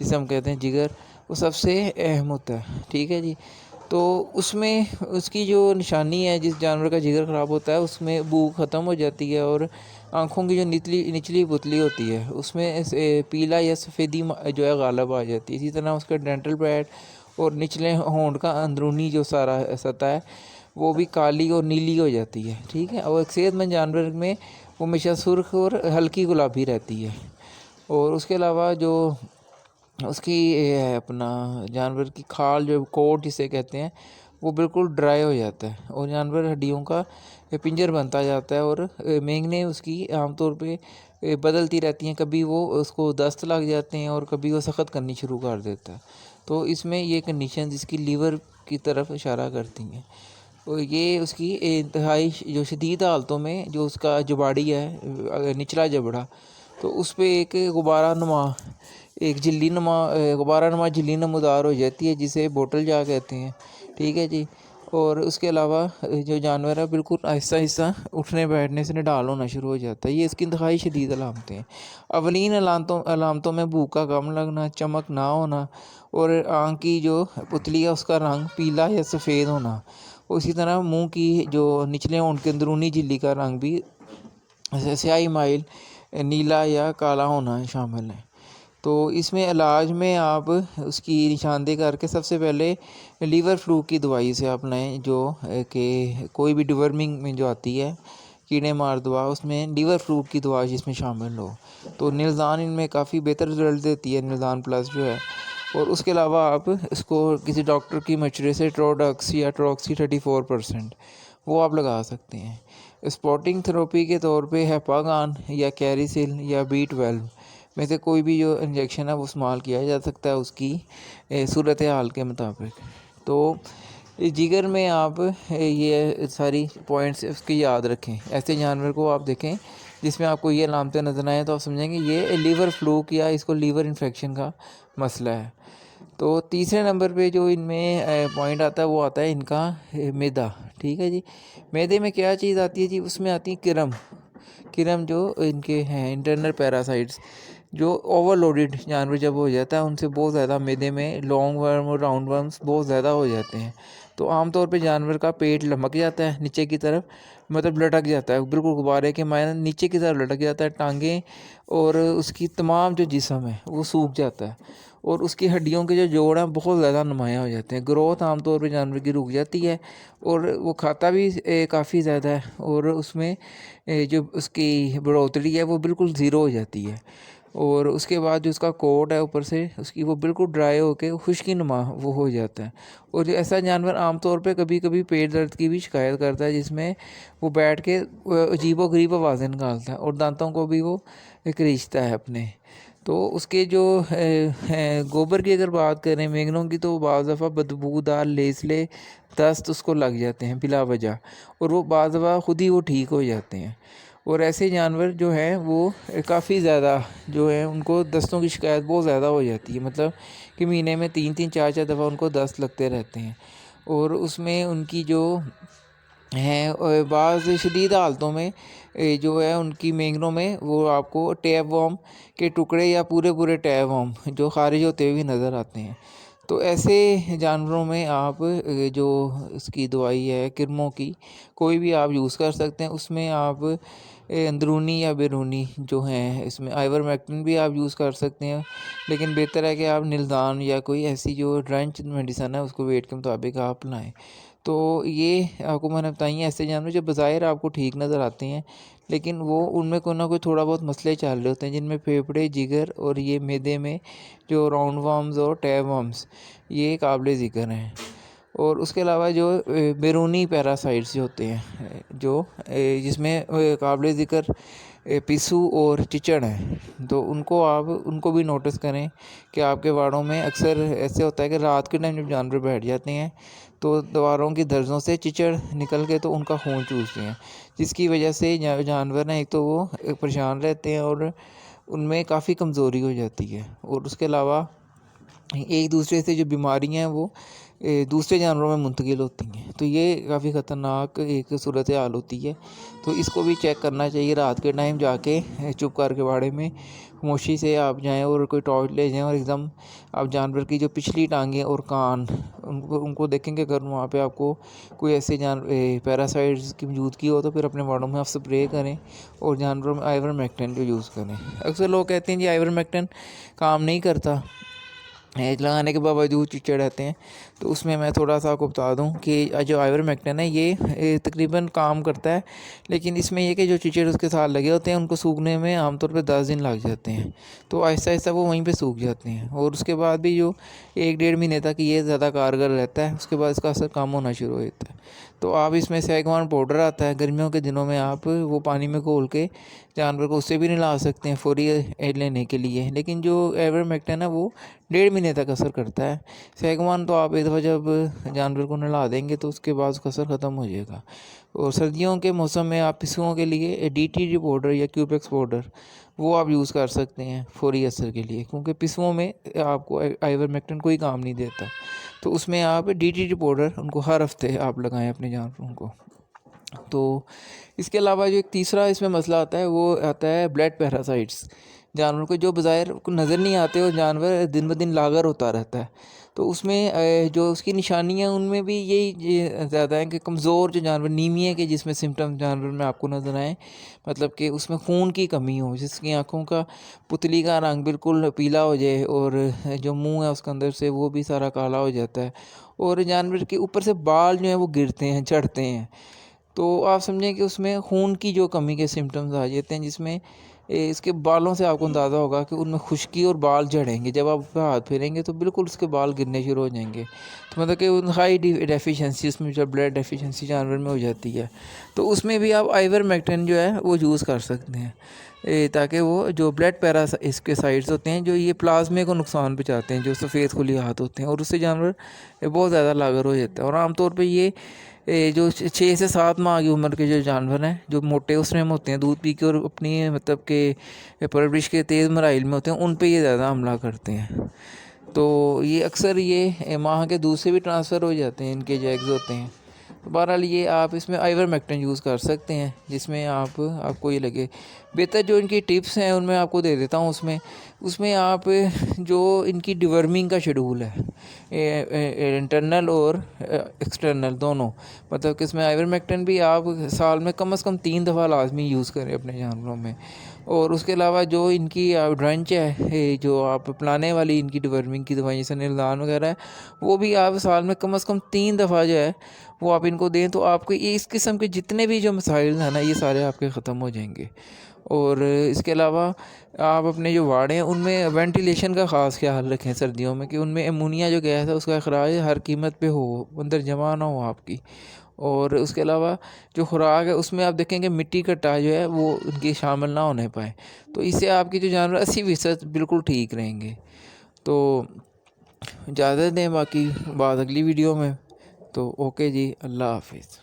جسے ہم کہتے ہیں جگر، وہ سب سے اہم ہوتا ہے، ٹھیک ہے جی۔ تو اس میں اس کی جو نشانی ہے، جس جانور کا جگر خراب ہوتا ہے اس میں بو ختم ہو جاتی ہے، اور آنکھوں کی جو نچلی پتلی ہوتی ہے اس میں پیلا یا سفیدی جو ہے غالب آ جاتی ہے۔ اسی طرح اس کا ڈینٹل پیڈ اور نچلے ہونٹ کا اندرونی جو سارا سطح ہے وہ بھی کالی اور نیلی ہو جاتی ہے، ٹھیک ہے۔ اور ایک صحت مند جانور میں وہ ہمیشہ سرخ اور ہلکی گلابی رہتی ہے۔ اور اس کے علاوہ جو اس کی اپنا جانور کی کھال جو کوٹ جسے کہتے ہیں وہ بالکل ڈرائی ہو جاتا ہے، اور جانور ہڈیوں کا پنجر بنتا جاتا ہے، اور مینگنے اس کی عام طور پہ بدلتی رہتی ہیں، کبھی وہ اس کو دست لگ جاتے ہیں اور کبھی وہ سخت کرنی شروع کر دیتا ہے۔ تو اس میں یہ کنڈیشن جس کی لیور کی طرف اشارہ کرتی ہیں، اور یہ اس کی انتہائی جو شدید حالتوں میں جو اس کا جباڑی ہے، نچلا جبڑا، تو اس پہ ایک غبارہ نما جھلی نمودار ہو جاتی ہے، جسے بوٹل جا کہتے ہیں، ٹھیک ہے جی۔ اور اس کے علاوہ جو جانور ہے بالکل آہستہ آہستہ اٹھنے بیٹھنے سے نڈال ہونا شروع ہو جاتا ہے۔ یہ اس کی انتہائی شدید علامتیں ہیں۔ اولین علامتوں میں بھوک کا کم لگنا، چمک نہ ہونا، اور آنکھ کی جو پتلی ہے اس کا رنگ پیلا یا سفید ہونا، اسی طرح منہ کی جو نچلے ہونٹ کے اندرونی جھلی کا رنگ بھی سیاہی مائل نیلا یا کالا ہونا شامل ہے۔ تو اس میں علاج میں آپ اس کی نشاندہی کر کے سب سے پہلے لیور فلو کی دوائی سے آپ لیں، جو کہ کوئی بھی ڈیورمنگ میں جو آتی ہے کیڑے مار دوا، اس میں لیور فلو کی دوا جس میں شامل ہو، تو نلزان ان میں کافی بہتر رزلٹ دیتی ہے، نلزان پلس جو ہے۔ اور اس کے علاوہ آپ اس کو کسی ڈاکٹر کی مشورے سے ٹروڈکس یا ٹروکسی 34% وہ آپ لگا سکتے ہیں۔ اسپاٹنگ تھراپی کے طور پہ ہیپاگان یا کیریسل یا B12 میں سے کوئی بھی جو انجیکشن ہے وہ استعمال کیا جا سکتا ہے اس کی صورتحال کے مطابق۔ تو جگر میں آپ یہ ساری پوائنٹس اس کی یاد رکھیں۔ ایسے جانور کو آپ دیکھیں جس میں آپ کو یہ علامتیں نظر آئیں تو آپ سمجھیں گے یہ لیور فلو یا اس کو لیور انفیکشن کا مسئلہ ہے۔ تو تیسرے نمبر پہ جو ان میں پوائنٹ آتا ہے وہ آتا ہے ان کا معدہ، ٹھیک ہے جی۔ معدے میں کیا چیز آتی ہے جی؟ اس میں آتی ہے کرم جو ان کے ہیں انٹرنل پیراسائٹس، جو اوور لوڈڈ جانور جب ہو جاتا ہے ان سے بہت زیادہ معدے میں لانگ ورم اور راؤنڈ ورمز بہت زیادہ ہو جاتے ہیں، تو عام طور پہ جانور کا پیٹ لمک جاتا ہے نیچے کی طرف، مطلب لٹک جاتا ہے، بالکل غبارے کے مانند نیچے کی طرف لٹک جاتا ہے، ٹانگیں اور اس کی تمام جو جسم ہے وہ سوکھ جاتا ہے، اور اس کی ہڈیوں کے جو جوڑ ہیں بہت زیادہ نمایاں ہو جاتے ہیں، گروتھ عام طور پہ جانور کی رک جاتی ہے، اور وہ کھاتا بھی کافی زیادہ ہے، اور اس میں جو اس کی بڑھوتری ہے وہ بالکل زیرو ہو جاتی ہے، اور اس کے بعد جو اس کا کوٹ ہے اوپر سے اس کی وہ بالکل ڈرائی ہو کے خشکی نما وہ ہو جاتا ہے۔ اور جو ایسا جانور عام طور پہ کبھی کبھی پیٹ درد کی بھی شکایت کرتا ہے، جس میں وہ بیٹھ کے عجیب و غریب آوازیں نکالتا ہے اور دانتوں کو بھی وہ کریچتا ہے اپنے۔ تو اس کے جو گوبر کی اگر بات کریں مینگنوں کی، تو بعض دفعہ بدبودار لیسلے دست اس کو لگ جاتے ہیں بلا وجہ، اور وہ بعض دفعہ خود ہی وہ ٹھیک ہو جاتے ہیں۔ اور ایسے جانور جو ہیں وہ کافی زیادہ جو ہیں ان کو دستوں کی شکایت بہت زیادہ ہو جاتی ہے، مطلب کہ مہینے میں 3-4 دفعہ ان کو دست لگتے رہتے ہیں، اور اس میں ان کی جو ہیں بعض شدید حالتوں میں جو ہے ان کی مینگنوں میں وہ آپ کو ٹیپ وارم کے ٹکڑے یا پورے ٹیپ وارم جو خارج ہوتے ہوئے نظر آتے ہیں۔ تو ایسے جانوروں میں آپ جو اس کی دوائی ہے کرموں کی کوئی بھی آپ یوز کر سکتے ہیں، اس میں آپ اندرونی یا بیرونی جو ہیں اس میں آئیورمیکٹن بھی آپ یوز کر سکتے ہیں، لیکن بہتر ہے کہ آپ نلزان یا کوئی ایسی جو ڈرنچ میڈیسن ہے اس کو ویٹ کے مطابق آپ لائیں۔ تو یہ آپ کو میں نے بتائی ہیں ایسے جانور جو بظاہر آپ کو ٹھیک نظر آتے ہیں، لیکن وہ ان میں کوئی نہ کوئی تھوڑا بہت مسئلے چل رہے ہوتے ہیں، جن میں پھیپھڑے، جگر اور یہ معدے میں جو راؤنڈ وارمز اور ٹیپ وارمز یہ قابل ذکر ہیں۔ اور اس کے علاوہ جو بیرونی پیراسائٹس جو ہوتے ہیں جو جس میں قابل ذکر پسو اور چچڑ ہیں، تو ان کو بھی نوٹس کریں کہ آپ کے واڑوں میں اکثر ایسے ہوتا ہے کہ رات کے ٹائم جب جانور بیٹھ جاتے ہیں تو دیواروں کی درزوں سے چچڑ نکل کے تو ان کا خون چوستے ہیں، جس کی وجہ سے جانور ہیں ایک تو وہ پریشان رہتے ہیں اور ان میں کافی کمزوری ہو جاتی ہے، اور اس کے علاوہ ایک دوسرے سے جو بیماریاں ہیں وہ دوسرے جانوروں میں منتقل ہوتی ہیں، تو یہ کافی خطرناک ایک صورت حال ہوتی ہے۔ تو اس کو بھی چیک کرنا چاہیے رات کے ٹائم جا کے، چپ کر کے باڑے میں خاموشی سے آپ جائیں اور کوئی ٹارچ لے جائیں، اور ایک دم آپ جانور کی جو پچھلی ٹانگیں اور کان ان کو دیکھیں کہ اگر وہاں پہ آپ کو کوئی ایسے پیراسائٹس کی موجودگی ہو تو پھر اپنے باڑوں میں آپ سپرے کریں اور جانوروں میں آئیورمیکٹن جو یوز کریں۔ اکثر لوگ کہتے ہیں جی آئیورمیکٹن کام نہیں کرتا، ایج لگانے کے باوجود چچڑ رہتے ہیں، تو اس میں تھوڑا سا آپ کو بتا دوں کہ جو آئیورمیکٹن ہے یہ تقریباً کام کرتا ہے، لیکن اس میں یہ کہ جو چچڑ اس کے ساتھ لگے ہوتے ہیں ان کو سوکھنے میں عام طور پہ 10 دن لگ جاتے ہیں، تو آہستہ آہستہ وہ وہیں پہ سوکھ جاتے ہیں، اور اس کے بعد بھی جو 1-1.5 مہینے تک یہ زیادہ کارگر رہتا ہے، اس کے بعد اس کا اثر کم ہونا شروع ہو جاتا ہے۔ تو آپ اس میں سیگوان پاؤڈر آتا ہے، گرمیوں کے دنوں میں آپ وہ پانی میں گھول کے جانور کو اس سے بھی نہلا سکتے ہیں فوری ایج لینے کے لیے، لیکن جو آئیورمیکٹن ہے وہ 1.5 مہینے تک اثر کرتا ہے۔ سیگوان تو آپ ایک دفعہ جب جانور کو نہلا دیں گے تو اس کے بعد اس کا اثر ختم ہو جائے گا۔ اور سردیوں کے موسم میں آپ پشوؤں کے لیے DTG پاؤڈر یا کیوپیکس پاؤڈر وہ آپ یوز کر سکتے ہیں فوری اثر کے لیے، کیونکہ پشوؤں میں آپ کو آئیورمیکٹن کوئی کام نہیں دیتا، تو اس میں آپ DTG پاؤڈر ان کو ہر ہفتے آپ لگائیں اپنے جانوروں کو۔ تو اس کے علاوہ جو ایک تیسرا اس میں مسئلہ آتا ہے وہ آتا ہے بلڈ پیراسائٹس، جانور کو جو بظاہر نظر نہیں آتے اور جانور دن بدن لاغر ہوتا رہتا ہے، تو اس میں جو اس کی نشانیاں ان میں بھی یہی زیادہ ہیں کہ کمزور جو جانور نیمیا کے جس میں سمٹم جانور میں آپ کو نظر آئیں، مطلب کہ اس میں خون کی کمی ہو، جس کی آنکھوں کا پتلی کا رنگ بالکل پیلا ہو جائے، اور جو منہ ہے اس کے اندر سے وہ بھی سارا کالا ہو جاتا ہے، اور جانور کے اوپر سے بال جو ہیں وہ گرتے ہیں، جھڑتے ہیں، تو آپ سمجھیں کہ اس میں خون کی جو کمی کے سمٹمز آ جاتے ہیں، جس میں اس کے بالوں سے آپ کو اندازہ ہوگا کہ ان میں خشکی اور بال جھڑیں گے، جب آپ اس پہ ہاتھ پھیریں گے تو بالکل اس کے بال گرنے شروع ہو جائیں گے، تو مطلب کہ ہائی ڈیفیشنسی اس میں جو بلڈ ڈیفیشنسی جانور میں ہو جاتی ہے، تو اس میں بھی آپ آئیورمیکٹن جو ہے وہ یوز کر سکتے ہیں، تاکہ وہ جو بلڈ اس کے سائڈس ہوتے ہیں جو یہ پلازمے کو نقصان پہنچاتے ہیں، جو سفید خلیات ہوتے ہیں، اور اس سے جانور بہت زیادہ لاغر ہو جاتا ہے، اور عام طور پہ یہ جو 6 سے 7 ماہ کی عمر کے جو جانور ہیں جو موٹے اسرم ہوتے ہیں، دودھ پی کے اور اپنی مطلب کہ پرورش کے تیز مراحل میں ہوتے ہیں، ان پہ یہ زیادہ حملہ کرتے ہیں، تو یہ اکثر یہ ماں کے دودھ سے بھی ٹرانسفر ہو جاتے ہیں ان کے جو ایگز ہوتے ہیں۔ بہرحال یہ آپ اس میں آئیورمیکٹن یوز کر سکتے ہیں، جس میں آپ کو یہ لگے بہتر۔ جو ان کی ٹپس ہیں ان میں آپ کو دے دیتا ہوں، اس میں آپ جو ان کی ڈیورمنگ کا شیڈول ہے، انٹرنل اور ایکسٹرنل دونوں، مطلب کہ اس میں آئیورمیکٹن بھی آپ سال میں کم از کم 3 دفعہ لازمی یوز کریں اپنے جانوروں میں، اور اس کے علاوہ جو ان کی ڈرنچ ہے، جو آپ پلانے والی ان کی ڈیورمنگ کی دوائیں جیسے نیلدان وغیرہ ہے، وہ بھی آپ سال میں کم از کم 3 دفعہ جو ہے وہ آپ ان کو دیں، تو آپ کو یہ اس قسم کے جتنے بھی جو مسائل ہیں نا یہ سارے آپ کے ختم ہو جائیں گے۔ اور اس کے علاوہ آپ اپنے جو واڑے ہیں ان میں وینٹیلیشن کا خاص خیال رکھیں سردیوں میں، کہ ان میں امونیا جو گیس ہے اس کا اخراج ہر قیمت پہ ہو، اندر جمع نہ ہو آپ کی۔ اور اس کے علاوہ جو خوراک ہے اس میں آپ دیکھیں کہ مٹی کٹا جو ہے وہ ان کی شامل نہ ہونے پائے، تو اس سے آپ کے جو جانور 80% بالکل ٹھیک رہیں گے۔ تو اجازت دیں، باقی بات اگلی ویڈیو میں، تو اوکے جی، اللہ حافظ۔